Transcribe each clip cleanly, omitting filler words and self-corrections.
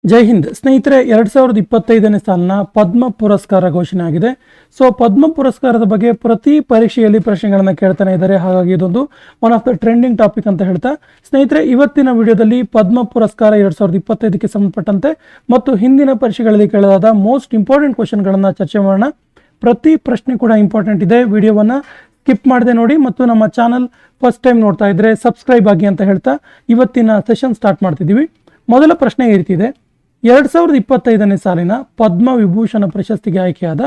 ಜೈ ಹಿಂದ್ ಸ್ನೇಹಿತರೆ, 2025ನೇ ಸಾಲಿನ ಪದ್ಮ ಪುರಸ್ಕಾರ ಘೋಷಣೆ ಆಗಿದೆ. ಸೊ ಪದ್ಮ ಪುರಸ್ಕಾರದ ಬಗ್ಗೆ ಪ್ರತಿ ಪರೀಕ್ಷೆಯಲ್ಲಿ ಪ್ರಶ್ನೆಗಳನ್ನು ಕೇಳ್ತಾನೆ ಇದ್ದಾರೆ. ಹಾಗಾಗಿ ಇದೊಂದು one of the trending topic ಅಂತ ಹೇಳ್ತಾ ಸ್ನೇಹಿತರೆ, ಇವತ್ತಿನ ವಿಡಿಯೋದಲ್ಲಿ ಪದ್ಮ ಪುರಸ್ಕಾರ 2025ಕ್ಕೆ ಸಂಬಂಧಪಟ್ಟಂತೆ ಮತ್ತು ಹಿಂದಿನ ಪರೀಕ್ಷೆಗಳಲ್ಲಿ ಕೇಳಲಾದ ಮೋಸ್ಟ್ ಇಂಪಾರ್ಟೆಂಟ್ ಕ್ವಶನ್ಗಳನ್ನು ಚರ್ಚೆ ಮಾಡೋಣ. ಪ್ರತಿ ಪ್ರಶ್ನೆ ಕೂಡ ಇಂಪಾರ್ಟೆಂಟ್ ಇದೆ. ವಿಡಿಯೋವನ್ನು ಸ್ಕಿಪ್ ಮಾಡದೆ ನೋಡಿ ಮತ್ತು ನಮ್ಮ ಚಾನಲ್ ಫಸ್ಟ್ ಟೈಮ್ ನೋಡ್ತಾ ಇದ್ರೆ ಸಬ್ಸ್ಕ್ರೈಬ್ ಆಗಿ ಅಂತ ಹೇಳ್ತಾ ಇವತ್ತಿನ ಸೆಷನ್ ಸ್ಟಾರ್ಟ್ ಮಾಡ್ತಿದ್ದೀವಿ. ಮೊದಲ ಪ್ರಶ್ನೆ ಈ ರೀತಿ ಇದೆ: 2025ನೇ ಸಾಲಿನ ಪದ್ಮ ವಿಭೂಷಣ ಪ್ರಶಸ್ತಿಗೆ ಆಯ್ಕೆಯಾದ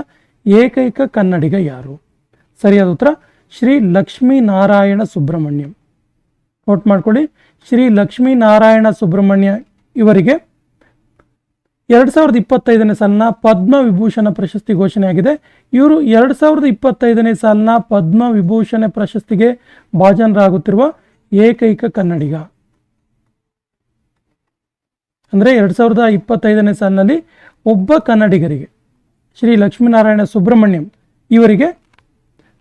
ಏಕೈಕ ಕನ್ನಡಿಗ ಯಾರು? ಸರಿಯಾದ ಉತ್ತರ ಶ್ರೀ ಲಕ್ಷ್ಮೀನಾರಾಯಣ ಸುಬ್ರಹ್ಮಣ್ಯಂ. ನೋಟ್ ಮಾಡ್ಕೊಳ್ಳಿ, ಶ್ರೀ ಲಕ್ಷ್ಮೀನಾರಾಯಣ ಸುಬ್ರಹ್ಮಣ್ಯ ಇವರಿಗೆ 2025ನೇ ಸಾಲಿನ ಪದ್ಮ ವಿಭೂಷಣ ಪ್ರಶಸ್ತಿ ಘೋಷಣೆಯಾಗಿದೆ. ಇವರು 2025ನೇ ಸಾಲಿನ ಪದ್ಮ ವಿಭೂಷಣ ಪ್ರಶಸ್ತಿಗೆ ಭಾಜನರಾಗುತ್ತಿರುವ ಏಕೈಕ ಕನ್ನಡಿಗ. ಅಂದರೆ 2025ನೇ ಸಾಲಿನಲ್ಲಿ ಒಬ್ಬ ಕನ್ನಡಿಗರಿಗೆ ಶ್ರೀ ಲಕ್ಷ್ಮೀನಾರಾಯಣ ಸುಬ್ರಹ್ಮಣ್ಯಂ ಇವರಿಗೆ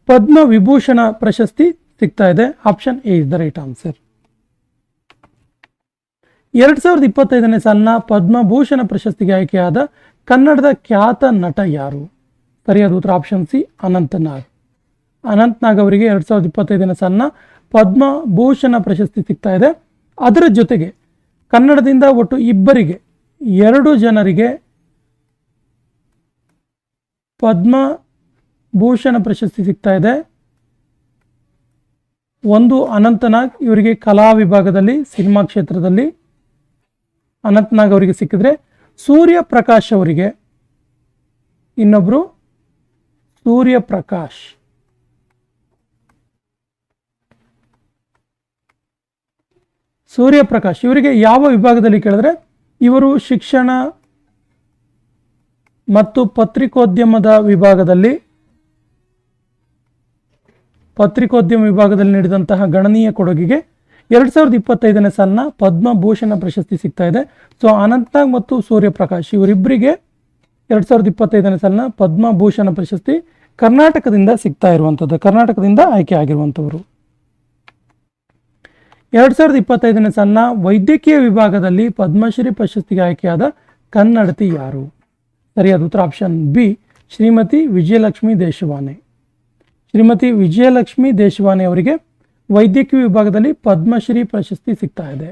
ಪದ್ಮ ವಿಭೂಷಣ ಪ್ರಶಸ್ತಿ ಸಿಗ್ತಾ ಇದೆ. Option A is the right answer. 2025ನೇ ಸಾಲಿನ ಪದ್ಮಭೂಷಣ ಪ್ರಶಸ್ತಿಗೆ ಆಯ್ಕೆಯಾದ ಕನ್ನಡದ ಖ್ಯಾತ ನಟ ಯಾರು? ಸರಿಯಾದ ಉತ್ತರ ಆಪ್ಷನ್ ಸಿ, ಅನಂತನಾಗ್. ಅನಂತನಾಗ್ ಅವರಿಗೆ 2025ನೇ ಸಾಲಿನ ಪದ್ಮಭೂಷಣ ಪ್ರಶಸ್ತಿ ಸಿಗ್ತಾ ಇದೆ. ಅದರ ಜೊತೆಗೆ ಕನ್ನಡದಿಂದ ಒಟ್ಟು ಇಬ್ಬರಿಗೆ, 2 ಜನರಿಗೆ ಪದ್ಮಭೂಷಣ ಪ್ರಶಸ್ತಿ ಸಿಗ್ತಾ ಇದೆ. ಒಂದು ಅನಂತನಾಗ್ ಇವರಿಗೆ ಕಲಾ ವಿಭಾಗದಲ್ಲಿ, ಸಿನಿಮಾ ಕ್ಷೇತ್ರದಲ್ಲಿ ಅನಂತನಾಗ್ ಅವರಿಗೆ ಸಿಕ್ಕಿದ್ರೆ, ಸೂರ್ಯಪ್ರಕಾಶ್ ಅವರಿಗೆ, ಇನ್ನೊಬ್ರು ಸೂರ್ಯಪ್ರಕಾಶ್ ಇವರಿಗೆ ಯಾವ ವಿಭಾಗದಲ್ಲಿ ಕೇಳಿದ್ರೆ, ಇವರು ಶಿಕ್ಷಣ ಮತ್ತು ಪತ್ರಿಕೋದ್ಯಮ ವಿಭಾಗದಲ್ಲಿ ನೀಡಿದಂತಹ ಗಣನೀಯ ಕೊಡುಗೆಗೆ 2025ನೇ ಸಾಲಿನ ಪದ್ಮಭೂಷಣ ಪ್ರಶಸ್ತಿ ಸಿಗ್ತಾ ಇದೆ. ಸೊ ಅನಂತನಾಗ್ ಮತ್ತು ಸೂರ್ಯಪ್ರಕಾಶ್ ಇವರಿಬ್ಬರಿಗೆ 2025ನೇ ಸಾಲಿನ ಪದ್ಮಭೂಷಣ ಪ್ರಶಸ್ತಿ ಕರ್ನಾಟಕದಿಂದ ಸಿಗ್ತಾ ಇರುವಂಥದ್ದು, ಕರ್ನಾಟಕದಿಂದ ಆಯ್ಕೆ ಆಗಿರುವಂಥವರು. 2025ನೇ ಸಾಲಿನ ವೈದ್ಯಕೀಯ ವಿಭಾಗದಲ್ಲಿ ಪದ್ಮಶ್ರೀ ಪ್ರಶಸ್ತಿಗೆ ಆಯ್ಕೆಯಾದ ಕನ್ನಡತಿ ಯಾರು? ಸರಿಯಾದ ಉತ್ತರ ಆಪ್ಷನ್ ಬಿ, ಶ್ರೀಮತಿ ವಿಜಯಲಕ್ಷ್ಮಿ ದೇಶವಾನೆ. ಶ್ರೀಮತಿ ವಿಜಯಲಕ್ಷ್ಮಿ ದೇಶವಾನೆ ಅವರಿಗೆ ವೈದ್ಯಕೀಯ ವಿಭಾಗದಲ್ಲಿ ಪದ್ಮಶ್ರೀ ಪ್ರಶಸ್ತಿ ಸಿಗ್ತಾ ಇದೆ.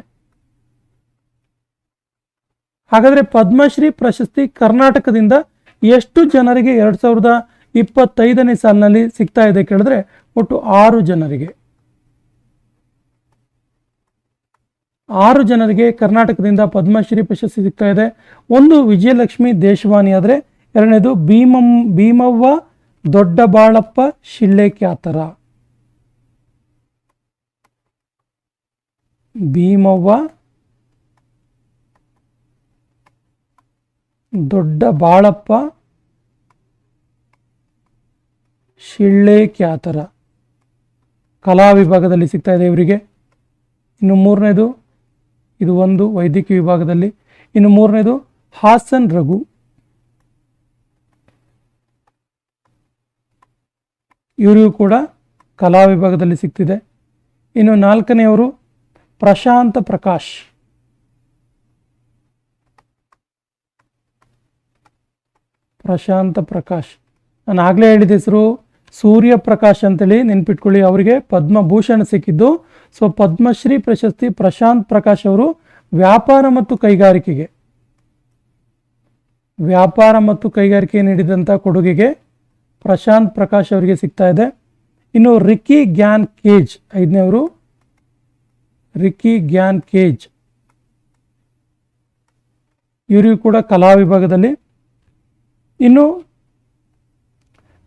ಹಾಗಾದರೆ ಪದ್ಮಶ್ರೀ ಪ್ರಶಸ್ತಿ ಕರ್ನಾಟಕದಿಂದ ಎಷ್ಟು ಜನರಿಗೆ 2025ನೇ ಸಾಲಿನಲ್ಲಿ ಸಿಗ್ತಾ ಇದೆ ಕೇಳಿದ್ರೆ, ಒಟ್ಟು 6 ಜನರಿಗೆ. 6 ಜನರಿಗೆ ಕರ್ನಾಟಕದಿಂದ ಪದ್ಮಶ್ರೀ ಪ್ರಶಸ್ತಿ ಸಿಗ್ತಾ ಇದೆ. ಒಂದು ವಿಜಯಲಕ್ಷ್ಮಿ ದೇಶವಾನಿ ಆದರೆ, ಎರಡನೇದು ಭೀಮವ್ವ ದೊಡ್ಡಬಾಳಪ್ಪ ಶಿಳ್ಳೆಕ್ಯಾತರ. ಭೀಮವ್ವ ದೊಡ್ಡಬಾಳಪ್ಪ ಶಿಳ್ಳೆಕ್ಯಾತರ ಕಲಾ ವಿಭಾಗದಲ್ಲಿ ಸಿಗ್ತಾ ಇದೆ ಇವರಿಗೆ. ಇನ್ನು ಮೂರನೇದು, ಇದು ಒಂದು ವೈದ್ಯಕೀಯ ವಿಭಾಗದಲ್ಲಿ. ಇನ್ನು ಮೂರನೇದು ಹಾಸನ್ ರಘು. ಇವರಿಗೂ ಕೂಡ ಕಲಾ ವಿಭಾಗದಲ್ಲಿ ಸಿಗ್ತಿದೆ. ಇನ್ನು 4ನೇವರು ಪ್ರಶಾಂತ ಪ್ರಕಾಶ್. ನಾನು ಆಗಲೇ ಹೇಳಿದ ಹೆಸರು ಸೂರ್ಯಪ್ರಕಾಶ್ ಅಂತೇಳಿ ನೆನ್ಪಿಟ್ಕೊಳ್ಳಿ. ಅವರಿಗೆ ಪದ್ಮಭೂಷಣ ಸಿಕ್ಕಿದ್ದು. ಸೊ ಪದ್ಮಶ್ರೀ ಪ್ರಶಸ್ತಿ ಪ್ರಶಾಂತ್ ಪ್ರಕಾಶ್ ಅವರು ವ್ಯಾಪಾರ ಮತ್ತು ಕೈಗಾರಿಕೆ ನೀಡಿದಂಥ ಕೊಡುಗೆಗೆ ಪ್ರಶಾಂತ್ ಪ್ರಕಾಶ್ ಅವರಿಗೆ ಸಿಗ್ತಾ ಇದೆ. ಇನ್ನು ರಿಕ್ಕಿ ಗ್ಯಾನ್ ಕೇಜ್ 5ನೇವರು, ರಿಕ್ಕಿ ಗ್ಯಾನ್ ಕೇಜ್ ಇವರಿಗೂ ಕೂಡ ಕಲಾ ವಿಭಾಗದಲ್ಲಿ. ಇನ್ನು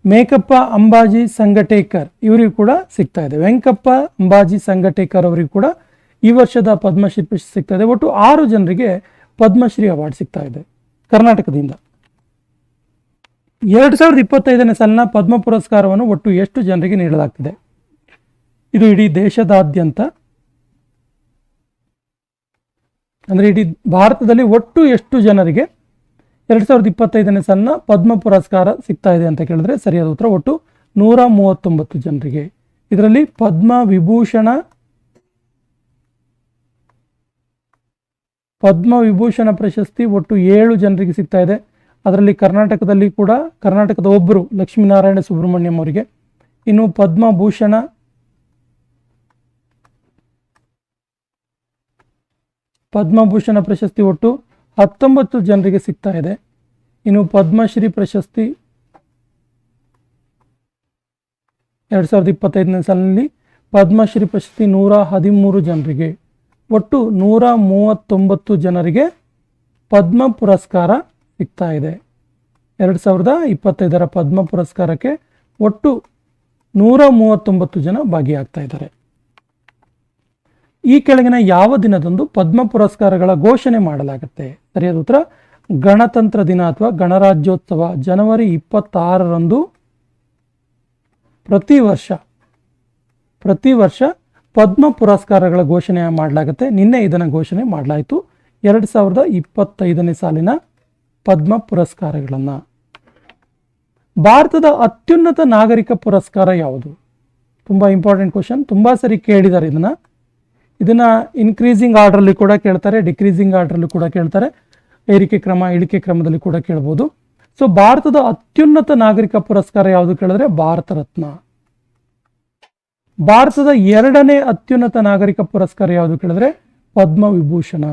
ಮೇಕಪ್ಪ ಅಂಬಾಜಿ ಸಂಗಟೇಕರ್ ಇವರಿಗೂ ಕೂಡ ಸಿಗ್ತಾ ಇದೆ. ವೆಂಕಪ್ಪ ಅಂಬಾಜಿ ಸಂಗಟೇಕರ್ ಅವರಿಗೂ ಕೂಡ ಈ ವರ್ಷದ ಪದ್ಮಶ್ರೀ ಪ್ರಶಸ್ತಿ ಸಿಗ್ತಾ ಇದೆ. ಒಟ್ಟು 6 ಜನರಿಗೆ ಪದ್ಮಶ್ರೀ ಅವಾರ್ಡ್ ಸಿಗ್ತಾ ಇದೆ ಕರ್ನಾಟಕದಿಂದ. 2025ನೇ ಸಾಲಿನ ಪದ್ಮ ಪುರಸ್ಕಾರವನ್ನು ಒಟ್ಟು ಎಷ್ಟು ಜನರಿಗೆ ನೀಡಲಾಗ್ತಿದೆ? ಇದು ಇಡೀ ದೇಶದಾದ್ಯಂತ, ಅಂದರೆ ಇಡೀ ಭಾರತದಲ್ಲಿ ಒಟ್ಟು ಎಷ್ಟು ಜನರಿಗೆ 2025ನೇ ಸಾಲಿನ ಪದ್ಮ ಪುರಸ್ಕಾರ ಸಿಗ್ತಾ ಇದೆ ಅಂತ ಕೇಳಿದ್ರೆ, ಸರಿಯಾದ ಉತ್ತರ ಒಟ್ಟು 139 ಜನರಿಗೆ. ಇದರಲ್ಲಿ ಪದ್ಮ ವಿಭೂಷಣ ಪದ್ಮವಿಭೂಷಣ ಪ್ರಶಸ್ತಿ ಒಟ್ಟು 7 ಜನರಿಗೆ ಸಿಗ್ತಾ ಇದೆ. ಅದರಲ್ಲಿ ಕರ್ನಾಟಕದಲ್ಲಿ ಕೂಡ ಕರ್ನಾಟಕದ ಒಬ್ಬರು ಲಕ್ಷ್ಮೀನಾರಾಯಣ ಸುಬ್ರಹ್ಮಣ್ಯಂ ಅವರಿಗೆ. ಇನ್ನು ಪದ್ಮಭೂಷಣ ಪ್ರಶಸ್ತಿ ಒಟ್ಟು 19 ಜನರಿಗೆ ಸಿಗ್ತಾ ಇದೆ. ಇನ್ನು ಪದ್ಮಶ್ರೀ ಪ್ರಶಸ್ತಿ 2025ನೇ ಸಾಲಿನಲ್ಲಿ ಪದ್ಮಶ್ರೀ ಪ್ರಶಸ್ತಿ 113 ಜನರಿಗೆ, ಒಟ್ಟು 139 ಜನರಿಗೆ ಪದ್ಮ ಪುರಸ್ಕಾರ ಸಿಗ್ತಾ ಇದೆ. 2025ರ ಪದ್ಮ ಪುರಸ್ಕಾರಕ್ಕೆ ಒಟ್ಟು 139 ಜನ ಭಾಗಿಯಾಗ್ತಾ ಇದ್ದಾರೆ. ಈ ಕೆಳಗಿನ ಯಾವ ದಿನದಂದು ಪದ್ಮ ಪುರಸ್ಕಾರಗಳ ಘೋಷಣೆ ಮಾಡಲಾಗುತ್ತೆ? ಸರಿಯಾದ ಉತ್ತರ ಗಣತಂತ್ರ ದಿನ ಅಥವಾ ಗಣರಾಜ್ಯೋತ್ಸವ ಜನವರಿ 26ರಂದು ಪ್ರತಿ ವರ್ಷ ಪದ್ಮ ಪುರಸ್ಕಾರಗಳ ಘೋಷಣೆ ಮಾಡಲಾಗುತ್ತೆ. ನಿನ್ನೆ ಇದನ್ನು ಘೋಷಣೆ ಮಾಡಲಾಯಿತು, 2025ನೇ ಸಾಲಿನ ಪದ್ಮ ಪುರಸ್ಕಾರಗಳನ್ನು. ಭಾರತದ ಅತ್ಯುನ್ನತ ನಾಗರಿಕ ಪುರಸ್ಕಾರ ಯಾವುದು? ತುಂಬ ಇಂಪಾರ್ಟೆಂಟ್ ಕ್ವಶನ್, ತುಂಬ ಸರಿ ಕೇಳಿದ್ದಾರೆ ಇದನ್ನ ಇನ್ಕ್ರೀಸಿಂಗ್ ಆರ್ಡ್ರಲ್ಲಿ ಕೂಡ ಕೇಳ್ತಾರೆ, ಡಿಕ್ರೀಸಿಂಗ್ ಆರ್ಡ್ರಲ್ಲೂ ಕೂಡ ಕೇಳ್ತಾರೆ, ಏರಿಕೆ ಕ್ರಮ ಇಳಿಕೆ ಕ್ರಮದಲ್ಲಿ ಕೂಡ ಕೇಳ್ಬೋದು. ಸೊ ಭಾರತದ ಅತ್ಯುನ್ನತ ನಾಗರಿಕ ಪುರಸ್ಕಾರ ಯಾವುದು ಕೇಳಿದ್ರೆ ಭಾರತ ರತ್ನ. ಭಾರತದ 2ನೇ ಅತ್ಯುನ್ನತ ನಾಗರಿಕ ಪುರಸ್ಕಾರ ಯಾವುದು ಕೇಳಿದ್ರೆ ಪದ್ಮವಿಭೂಷಣ.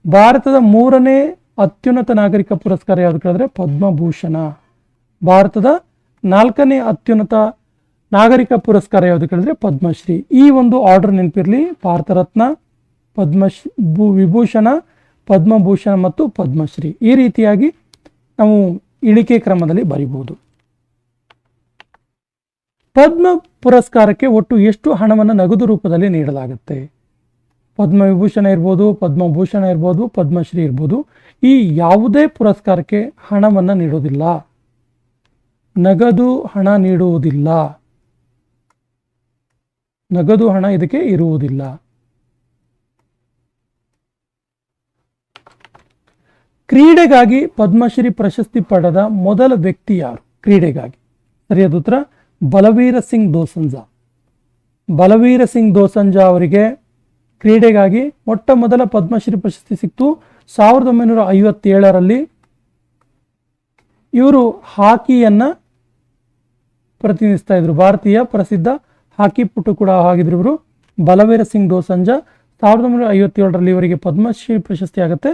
ಭಾರತದ 3ನೇ ಅತ್ಯುನ್ನತ ನಾಗರಿಕ ಪುರಸ್ಕಾರ ಯಾವುದು ಕೇಳಿದ್ರೆ ಪದ್ಮಭೂಷಣ. ಭಾರತದ 4ನೇ ಅತ್ಯುನ್ನತ ನಾಗರಿಕ ಪುರಸ್ಕಾರ ಯಾವುದು ಕೇಳಿದ್ರೆ ಪದ್ಮಶ್ರೀ. ಈ ಒಂದು ಆರ್ಡರ್ ನೆನಪಿರಲಿ, ಭಾರತ ರತ್ನ, ವಿಭೂಷಣ, ಪದ್ಮಭೂಷಣ ಮತ್ತು ಪದ್ಮಶ್ರೀ. ಈ ರೀತಿಯಾಗಿ ನಾವು ಇಳಿಕೆ ಕ್ರಮದಲ್ಲಿ ಬರೀಬಹುದು. ಪದ್ಮ ಪುರಸ್ಕಾರಕ್ಕೆ ಒಟ್ಟು ಎಷ್ಟು ಹಣವನ್ನು ನಗದು ರೂಪದಲ್ಲಿ ನೀಡಲಾಗುತ್ತೆ? ಪದ್ಮವಿಭೂಷಣ ಇರ್ಬೋದು, ಪದ್ಮಭೂಷಣ ಇರ್ಬೋದು, ಪದ್ಮಶ್ರೀ ಇರ್ಬೋದು. ಈ ಯಾವುದೇ ಪುರಸ್ಕಾರಕ್ಕೆ ಹಣವನ್ನು ನೀಡೋದಿಲ್ಲ, ನಗದು ಹಣ ನೀಡುವುದಿಲ್ಲ, ನಗದು ಹಣ ಇದಕ್ಕೆ ಇರುವುದಿಲ್ಲ. ಕ್ರೀಡೆಗಾಗಿ ಪದ್ಮಶ್ರೀ ಪ್ರಶಸ್ತಿ ಪಡೆದ ಮೊದಲ ವ್ಯಕ್ತಿ ಯಾರು? ಕ್ರೀಡೆಗಾಗಿ ಸರಿಯಾದ ಉತ್ತರ ಬಲವೀರ ಸಿಂಗ್ ದೋಸಂಜಾ. ಬಲವೀರ ಸಿಂಗ್ ದೋಸಂಜಾ ಅವರಿಗೆ ಕ್ರೀಡೆಗಾಗಿ ಮೊಟ್ಟ ಮೊದಲ ಪದ್ಮಶ್ರೀ ಪ್ರಶಸ್ತಿ ಸಿಕ್ತು 1957ರಲ್ಲಿ. ಇವರು ಹಾಕಿಯನ್ನ ಪ್ರತಿನಿಧಿಸ್ತಾ ಇದ್ರು, ಭಾರತೀಯ ಪ್ರಸಿದ್ಧ ಹಾಕಿ ಪಟು ಕೂಡ ಆಗಿದ್ರು ಇವರು. ಬಲವೀರ ಸಿಂಗ್ ದೋಸಂಜಾ 1957ರಲ್ಲಿ ಇವರಿಗೆ ಪದ್ಮಶ್ರೀ ಪ್ರಶಸ್ತಿ ಆಗುತ್ತೆ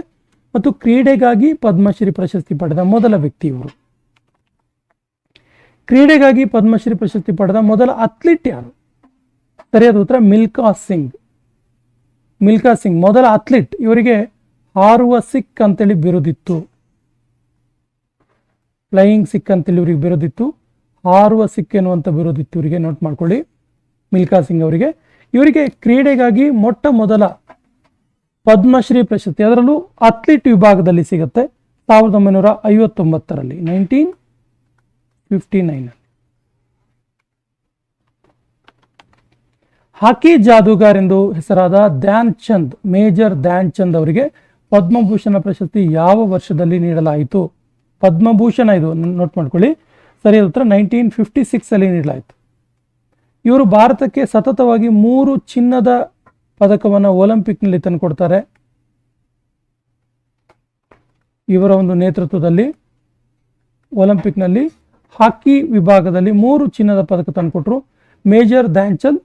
ಮತ್ತು ಕ್ರೀಡೆಗಾಗಿ ಪದ್ಮಶ್ರೀ ಪ್ರಶಸ್ತಿ ಪಡೆದ ಮೊದಲ ವ್ಯಕ್ತಿ ಇವರು. ಕ್ರೀಡೆಗಾಗಿ ಪದ್ಮಶ್ರೀ ಪ್ರಶಸ್ತಿ ಪಡೆದ ಮೊದಲ ಅಥ್ಲೀಟ್ ಯಾರು? ಸರಿಯಾದ ಉತ್ತರ ಮಿಲ್ಖಾ ಸಿಂಗ್. ಮಿಲ್ಖಾ ಸಿಂಗ್ ಮೊದಲ ಅಥ್ಲೀಟ್. ಇವರಿಗೆ ಹಾರುವ ಸಿಖ್ ಅಂತೇಳಿ ಬಿರುದಿತ್ತು, ಫ್ಲೈಯಿಂಗ್ ಸಿಖ್ ಅಂತೇಳಿ ಇವರಿಗೆ ಬಿರುದಿತ್ತು, ಹಾರುವ ಸಿಖ್ ಎನ್ನುವಂಥ ಬಿರುದಿತ್ತು ಇವರಿಗೆ. ನೋಟ್ ಮಾಡ್ಕೊಳ್ಳಿ, ಮಿಲ್ಖಾ ಸಿಂಗ್ ಅವರಿಗೆ. ಇವರಿಗೆ ಕ್ರೀಡೆಗಾಗಿ ಮೊಟ್ಟ ಮೊದಲ ಪದ್ಮಶ್ರೀ ಪ್ರಶಸ್ತಿ ಅದರಲ್ಲೂ ಅಥ್ಲೀಟ್ ವಿಭಾಗದಲ್ಲಿ ಸಿಗುತ್ತೆ 1959ರಲ್ಲಿ, 1959. ಹಾಕಿ ಜಾದೂಗಾರ್ ಎಂದು ಹೆಸರಾದ ಧ್ಯಾನ್ ಚಂದ್, ಮೇಜರ್ ಧ್ಯಾನ್ ಚಂದ್ ಅವರಿಗೆ ಪದ್ಮಭೂಷಣ ಪ್ರಶಸ್ತಿ ಯಾವ ವರ್ಷದಲ್ಲಿ ನೀಡಲಾಯಿತು? ಪದ್ಮಭೂಷಣ ಇದು ನೋಟ್ ಮಾಡ್ಕೊಳ್ಳಿ, ಸರಿಯಾದ ಉತ್ತರ 1956 ನೀಡಲಾಯಿತು. ಇವರು ಭಾರತಕ್ಕೆ ಸತತವಾಗಿ 3 ಚಿನ್ನದ ಪದಕವನ್ನು ಒಲಿಂಪಿಕ್ನಲ್ಲಿ ತಂದುಕೊಡ್ತಾರೆ. ಇವರ ಒಂದು ನೇತೃತ್ವದಲ್ಲಿ ಒಲಿಂಪಿಕ್ನಲ್ಲಿ ಹಾಕಿ ವಿಭಾಗದಲ್ಲಿ 3 ಚಿನ್ನದ ಪದಕ ತಂದುಕೊಟ್ರು ಮೇಜರ್ ಧ್ಯಾನ್ ಚಂದ್.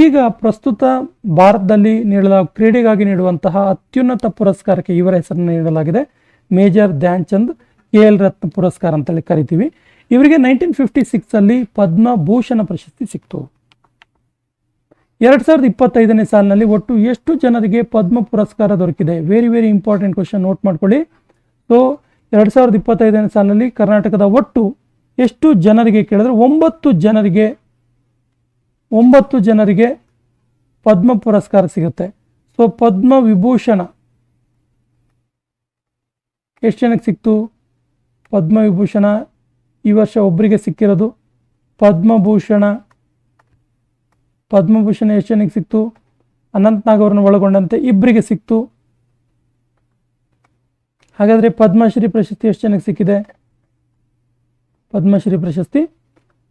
ಈಗ ಪ್ರಸ್ತುತ ಭಾರತದಲ್ಲಿ ಕ್ರೀಡೆಗಾಗಿ ನೀಡುವಂತಹ ಅತ್ಯುನ್ನತ ಪುರಸ್ಕಾರಕ್ಕೆ ಇವರ ಹೆಸರನ್ನು ನೀಡಲಾಗಿದೆ, ಮೇಜರ್ ಧ್ಯಾನ್ ಚಂದ್ KL ರತ್ನ ಪುರಸ್ಕಾರ ಅಂತೇಳಿ ಕರಿತೀವಿ. ಇವರಿಗೆ 1956 ಪದ್ಮಭೂಷಣ ಪ್ರಶಸ್ತಿ ಸಿಕ್ತು. 2025ನೇ ಸಾಲಿನಲ್ಲಿ ಒಟ್ಟು ಎಷ್ಟು ಜನರಿಗೆ ಪದ್ಮ ಪುರಸ್ಕಾರ ದೊರಕಿದೆ? Very very important question, note ಮಾಡ್ಕೊಳ್ಳಿ. ಸೊ 2025ನೇ ಸಾಲಿನಲ್ಲಿ ಕರ್ನಾಟಕದ ಒಟ್ಟು ಎಷ್ಟು ಜನರಿಗೆ ಕೇಳಿದ್ರೆ 9 ಜನರಿಗೆ ಪದ್ಮ ಪುರಸ್ಕಾರ ಸಿಗುತ್ತೆ. ಸೊ ಪದ್ಮ ವಿಭೂಷಣ ಎಷ್ಟು ಜನಕ್ಕೆ ಸಿಕ್ತು? ಪದ್ಮವಿಭೂಷಣ ಈ ವರ್ಷ ಒಬ್ಬರಿಗೆ ಸಿಕ್ಕಿರೋದು. ಪದ್ಮಭೂಷಣ ಎಷ್ಟು ಜನಕ್ಕೆ ಸಿಕ್ತು? ಅನಂತನಾಗ್ ಅವರನ್ನು ಒಳಗೊಂಡಂತೆ ಇಬ್ಬರಿಗೆ ಸಿಕ್ತು. ಹಾಗಾದರೆ ಪದ್ಮಶ್ರೀ ಪ್ರಶಸ್ತಿ ಎಷ್ಟು ಜನಕ್ಕೆ ಸಿಕ್ಕಿದೆ? ಪದ್ಮಶ್ರೀ ಪ್ರಶಸ್ತಿ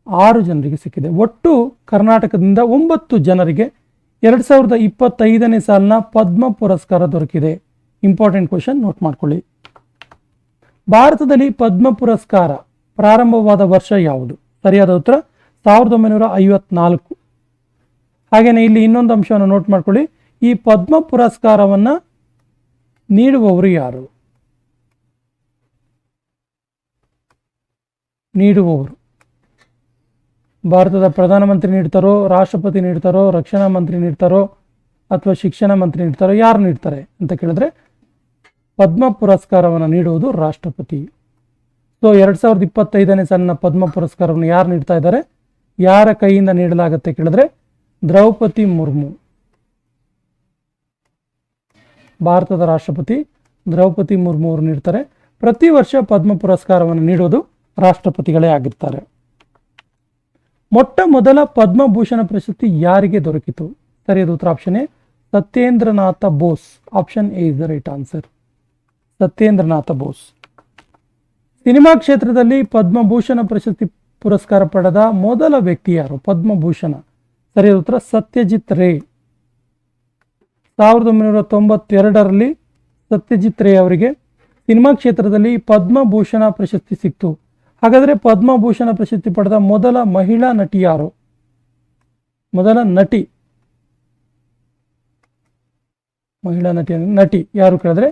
6 ಜನರಿಗೆ ಸಿಕ್ಕಿದೆ. ಒಟ್ಟು ಕರ್ನಾಟಕದಿಂದ 9 ಜನರಿಗೆ 2025ನೇ ಸಾಲಿನ ಪದ್ಮ ಪುರಸ್ಕಾರ ದೊರಕಿದೆ. ಇಂಪಾರ್ಟೆಂಟ್ ಕ್ವಶನ್ ನೋಟ್ ಮಾಡ್ಕೊಳ್ಳಿ. ಭಾರತದಲ್ಲಿ ಪದ್ಮ ಪುರಸ್ಕಾರ ಪ್ರಾರಂಭವಾದ ವರ್ಷ ಯಾವುದು? ಸರಿಯಾದ ಉತ್ತರ 1954. ಹಾಗೇನೆ ಇಲ್ಲಿ ಇನ್ನೊಂದು ಅಂಶವನ್ನು ನೋಟ್ ಮಾಡ್ಕೊಳ್ಳಿ. ಈ ಪದ್ಮ ಪುರಸ್ಕಾರವನ್ನ ನೀಡುವವರು ಯಾರು? ನೀಡುವವರು ಭಾರತದ ಪ್ರಧಾನಮಂತ್ರಿ ನೀಡ್ತಾರೋ, ರಾಷ್ಟ್ರಪತಿ ನೀಡ್ತಾರೋ, ರಕ್ಷಣಾ ಮಂತ್ರಿ ನೀಡ್ತಾರೋ, ಅಥವಾ ಶಿಕ್ಷಣ ಮಂತ್ರಿ ನೀಡ್ತಾರೋ, ಯಾರು ನೀಡ್ತಾರೆ ಅಂತ ಕೇಳಿದ್ರೆ ಪದ್ಮ ಪುರಸ್ಕಾರವನ್ನು ನೀಡುವುದು ರಾಷ್ಟ್ರಪತಿ. ಸೊ 2025ನೇ ಸಾಲಿನ ಪದ್ಮ ಪುರಸ್ಕಾರವನ್ನು ಯಾರು ನೀಡ್ತಾ ಇದ್ದಾರೆ, ಯಾರ ಕೈಯಿಂದ ನೀಡಲಾಗುತ್ತೆ ಕೇಳಿದ್ರೆ ದ್ರೌಪದಿ ಮುರ್ಮು, ಭಾರತದ ರಾಷ್ಟ್ರಪತಿ ದ್ರೌಪದಿ ಮುರ್ಮು ಅವರು ನೀಡ್ತಾರೆ. ಪ್ರತಿ ವರ್ಷ ಪದ್ಮ ಪುರಸ್ಕಾರವನ್ನು ನೀಡುವುದು ರಾಷ್ಟ್ರಪತಿಗಳೇ ಆಗಿರ್ತಾರೆ. ಮೊಟ್ಟ ಮೊದಲ ಪದ್ಮಭೂಷಣ ಪ್ರಶಸ್ತಿ ಯಾರಿಗೆ ದೊರಕಿತು? ಸರಿಯಾದ ಉತ್ತರ option A, Satyendranath Bose. Option A is the right answer, Satyendranath Bose. Cinema ಕ್ಷೇತ್ರದಲ್ಲಿ ಪದ್ಮಭೂಷಣ ಪ್ರಶಸ್ತಿ ಪುರಸ್ಕಾರ ಪಡೆದ ಮೊದಲ ವ್ಯಕ್ತಿ ಯಾರು? ಪದ್ಮಭೂಷಣ. ಸರಿಯಾದ ಉತ್ತರ ಸತ್ಯಜಿತ್ ರೇ. 1992ರಲ್ಲಿ ಸತ್ಯಜಿತ್ ರೇ ಅವರಿಗೆ ಸಿನಿಮಾ ಕ್ಷೇತ್ರದಲ್ಲಿ ಪದ್ಮಭೂಷಣ ಪ್ರಶಸ್ತಿ ಸಿಕ್ತು. ಹಾಗಾದರೆ ಪದ್ಮಭೂಷಣ ಪ್ರಶಸ್ತಿ ಪಡೆದ ಮೊದಲ ಮಹಿಳಾ ನಟಿ ಯಾರು? ಮೊದಲ ಮಹಿಳಾ ನಟಿ ಯಾರು ಕೇಳಿದ್ರೆ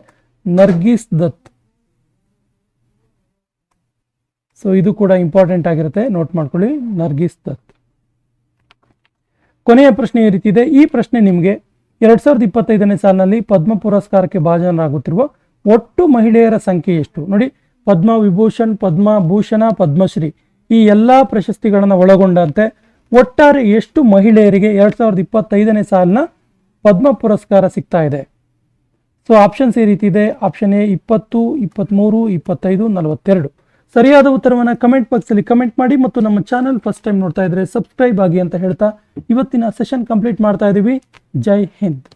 ನರ್ಗಿಸ್ ದತ್. ಸೊ ಇದು ಕೂಡ ಇಂಪಾರ್ಟೆಂಟ್ ಆಗಿರುತ್ತೆ, ನೋಟ್ ಮಾಡ್ಕೊಳ್ಳಿ, ನರ್ಗಿಸ್ ದತ್. ಕೊನೆಯ ಪ್ರಶ್ನೆ ಈ ರೀತಿ ಇದೆ. ಈ ಪ್ರಶ್ನೆ ನಿಮಗೆ 2025ನೇ ಸಾಲಿನಲ್ಲಿ ಪದ್ಮ ಪುರಸ್ಕಾರಕ್ಕೆ ಭಾಜನರಾಗುತ್ತಿರುವ ಒಟ್ಟು ಮಹಿಳೆಯರ ಸಂಖ್ಯೆ ಎಷ್ಟು? ನೋಡಿ, ಪದ್ಮ ವಿಭೂಷಣ್, ಪದ್ಮಭೂಷಣ, ಪದ್ಮಶ್ರೀ ಈ ಎಲ್ಲ ಪ್ರಶಸ್ತಿಗಳನ್ನು ಒಳಗೊಂಡಂತೆ ಒಟ್ಟಾರೆ ಎಷ್ಟು ಮಹಿಳೆಯರಿಗೆ 2025ನೇ ಸಾಲಿನ ಪದ್ಮ ಪುರಸ್ಕಾರ ಸಿಗ್ತಾ ಇದೆ? ಸೊ ಆಪ್ಷನ್ಸ್ ಈ ರೀತಿ ಇದೆ. Option A 20, 23, 25, 42. ಸರಿಯಾದ ಉತ್ತರವನ್ನು ಕಮೆಂಟ್ ಬಾಕ್ಸಲ್ಲಿ ಕಮೆಂಟ್ ಮಾಡಿ ಮತ್ತು ನಮ್ಮ ಚಾನಲ್ ಫಸ್ಟ್ ಟೈಮ್ ನೋಡ್ತಾ ಇದ್ರೆ ಸಬ್ಸ್ಕ್ರೈಬ್ ಆಗಿ ಅಂತ ಹೇಳ್ತಾ ಇವತ್ತಿನ ಸೆಷನ್ ಕಂಪ್ಲೀಟ್ ಮಾಡ್ತಾ ಇದ್ದೀವಿ. ಜೈ ಹಿಂದ್.